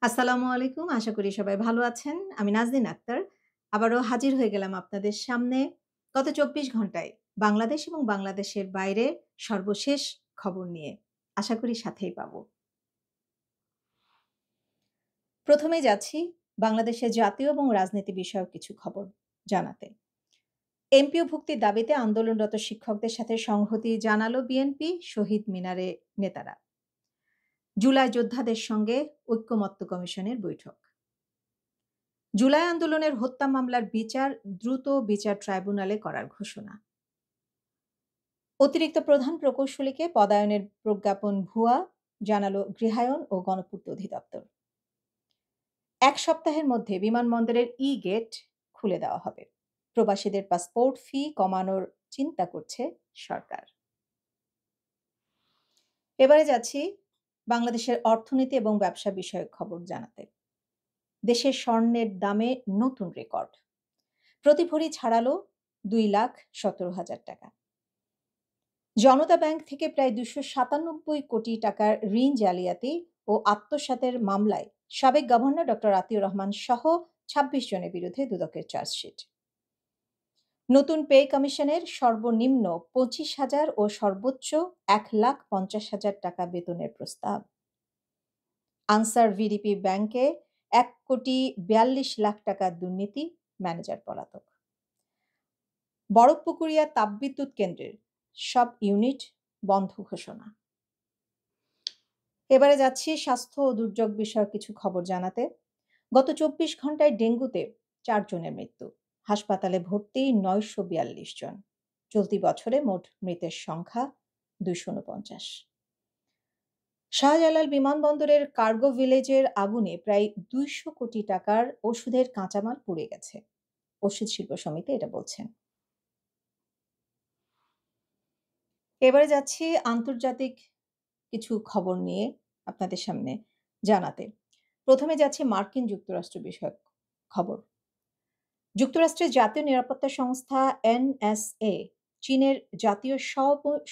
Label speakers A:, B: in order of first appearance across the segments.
A: আসসালামু আলাইকুম। আশা করি সবাই ভালো আছেন। আমি নাজনীন আক্তার। আবারও হাজির হয়ে গেলাম আপনাদের সামনে। গত ২৪ ঘন্টায় বাংলাদেশ এবং বাংলাদেশের বাইরে সর্বশেষ খবর নিয়ে। আশা করি সাথেই পাবো। প্রথমেই যাচ্ছি বাংলাদেশের জাতীয় এবং রাজনীতি বিষয়ক কিছু খবর জানাতে। এমপিও ভুক্তির দাবিতে আন্দোলনরত শিক্ষকদের সাথে সংহতি জানালো বিএনপি, শহীদ মিনারে নেতারা। জুলাই যোদ্ধাদের সঙ্গে ঐক্যমত্য কমিশনের বৈঠক। জুলাই আন্দোলনের হত্যা মামলার বিচার দ্রুত বিচার ট্রাইব্যুনালে করার ঘোষণা। অতিরিক্ত প্রধান প্রকৌশলীকে পদায়নের প্রজ্ঞাপন ভুয়া, জানালো গৃহায়ন ও গণপূর্ত অধিদপ্তর। ১ সপ্তাহের মধ্যে বিমানবন্দরের গেট খুলে দেওয়া হবে। প্রবাসীদের পাসপোর্ট ফি কমানোর চিন্তা করছে সরকার। এবারে যাচ্ছি বাংলাদেশের অর্থনীতি এবং ব্যবসা বিষয়ক খবর জানাতে। দেশের স্বর্ণের দামে নতুন রেকর্ড। প্রতি ভরি ছাড়ালো ২,১৭,০০০ টাকা। জনতা ব্যাংক থেকে প্রায় ২৯৭ কোটি টাকার ঋণ জালিয়াতি ও আত্মসাতের মামলায় সাবেক গভর্নর ডক্টর আতিউর রহমান সহ ২৬ জনের বিরুদ্ধে দুদকের চার্জশিট। নতুন পে কমিশনের সর্বনিম্ন ২৫,০০০ ও সর্বোচ্চ ১,৫০,০০০ টাকা বেতনের প্রস্তাব। আনসার ভিডিপি ব্যাংকে ১,৪২,০০,০০০ টাকা দুর্নীতি, ম্যানেজার পলাতক। বরফপুকুরিয়া তাপবিদ্যুৎ কেন্দ্রের সব ইউনিট বন্ধ ঘোষণা। এবারে যাচ্ছি স্বাস্থ্য ও দুর্যোগ বিষয়ক কিছু খবর জানাতে। গত ২৪ ঘন্টায় ডেঙ্গুতে ৪ জনের মৃত্যু। হাসপাতালে ভর্তি ৯৪২ জন। চলতি বছরে মোট মৃতের সংখ্যা ২৪৯। শাহজালাল বিমানবন্দরের কার্গো ভিলেজের আগুনে প্রায় ২০০ কোটি টাকার ওষুধের কাঁচামাল পুড়ে গেছে। ওষুধ শিল্প সমিতি এটা বলছেন। এবারে যাচ্ছি আন্তর্জাতিক কিছু খবর নিয়ে আপনাদের সামনে জানাতে। প্রথমে যাচ্ছি মার্কিন যুক্তরাষ্ট্র বিষয়ক খবর। যুক্তরাষ্ট্রের জাতীয় নিরাপত্তা সংস্থা NSA চীনের জাতীয়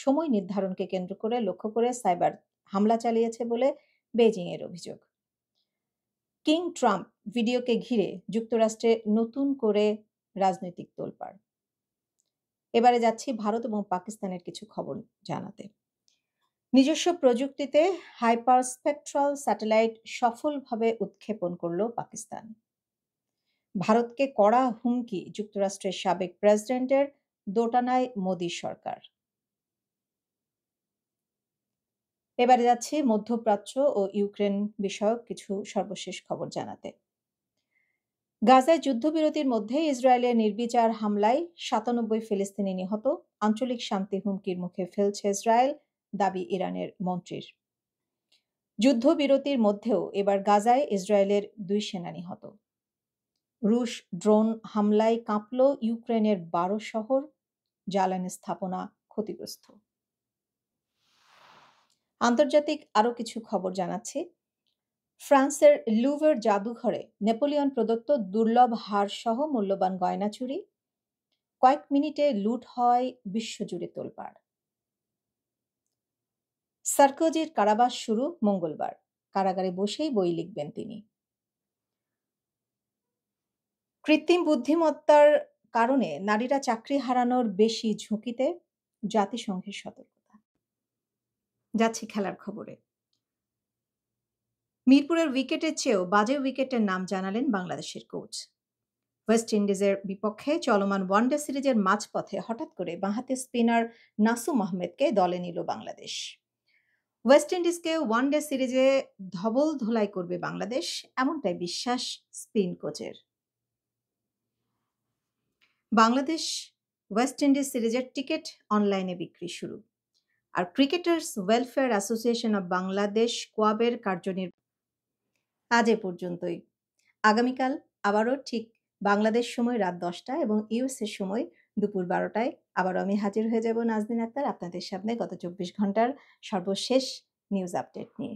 A: সময় নির্ধারণকে কেন্দ্র করে লক্ষ্য করে সাইবার হামলা চালিয়েছে বলে বেইজিং এর অভিযোগ। কিং ট্রাম্প ভিডিওকে ঘিরে যুক্তরাষ্ট্রে নতুন করে রাজনৈতিক তোলপাড়। এবারে যাচ্ছি ভারত এবং পাকিস্তানের কিছু খবর জানাতে। নিজস্ব প্রযুক্তিতে হাইপারস্পেকট্রাল স্যাটেলাইট সফলভাবে উৎক্ষেপণ করল পাকিস্তান। ভারতকে কড়া হুমকি যুক্তরাষ্ট্রের সাবেক প্রেসিডেন্টের, দোটানায় মোদী সরকার। এবারে যাচ্ছি মধ্যপ্রাচ্য ও ইউক্রেন বিষয়ক কিছু সর্বশেষ খবর জানাতে। গাজায় যুদ্ধবিরতির মধ্যে ইসরায়েলের নির্বিচার হামলায় ৯৭ ফিলিস্তিনি নিহত, আঞ্চলিক শান্তি হুমকির মুখে ফেলছে ইসরায়েল, দাবি ইরানের মন্ত্রীর। যুদ্ধবিরতির মধ্যেও এবার গাজায় ইসরায়েলের ২ সেনা নিহত। রুশ ড্রোন হামলায় কাঁপল ইউক্রেনের ১২ শহর, জ্বালানি স্থাপনা ক্ষতিগ্রস্ত। আন্তর্জাতিক আরও কিছু খবর জানাচ্ছি। ফ্রান্সের লুভের জাদুঘরে নেপোলিয়ন প্রদত্ত দুর্লভ হারসহ মূল্যবান গয়না চুরি, কয়েক মিনিটে লুট হয় বিশ্বজুড়ে তোলপাড়। সার্কোজির কারাবাস শুরু মঙ্গলবার, কারাগারে বসেই বই লিখবেন তিনি। কৃত্রিম বুদ্ধিমত্তার কারণে নারীরা চাকরি হারানোর বেশি ঝুঁকিতে, জাতিসংঘের সতর্কতা। যাচ্ছি খেলার খবরে। মিরপুরের উইকেটের চেয়েও বাজে উইকেটের নাম জানালেন বাংলাদেশের কোচ। ওয়েস্ট ইন্ডিজের বিপক্ষে চলমান ওয়ানডে সিরিজের মাঝপথে হঠাৎ করে বাঁহাতি স্পিনার নাসুম আহমেদকে দলে নিল বাংলাদেশ। ওয়েস্ট ইন্ডিজকে ওয়ানডে সিরিজে ধবল ধোলাই করবে বাংলাদেশ, এমনটাই বিশ্বাস স্পিন কোচের। বাংলাদেশ ওয়েস্ট ইন্ডিজ সিরিজের টিকিট অনলাইনে বিক্রি শুরু। আর cricketers welfare association of Bangladesh কোয়াবের কার্যনির্বাহী। আজ এ পর্যন্তই। আগামীকাল আবারও ঠিক বাংলাদেশ সময় রাত ১০টা এবং ইউএসএর সময় দুপুর ১২টায় আবারও আমি হাজির হয়ে যাব নাজনীন আক্তার আপনাদের সামনে গত ২৪ ঘন্টার সর্বশেষ নিউজ আপডেট নিয়ে।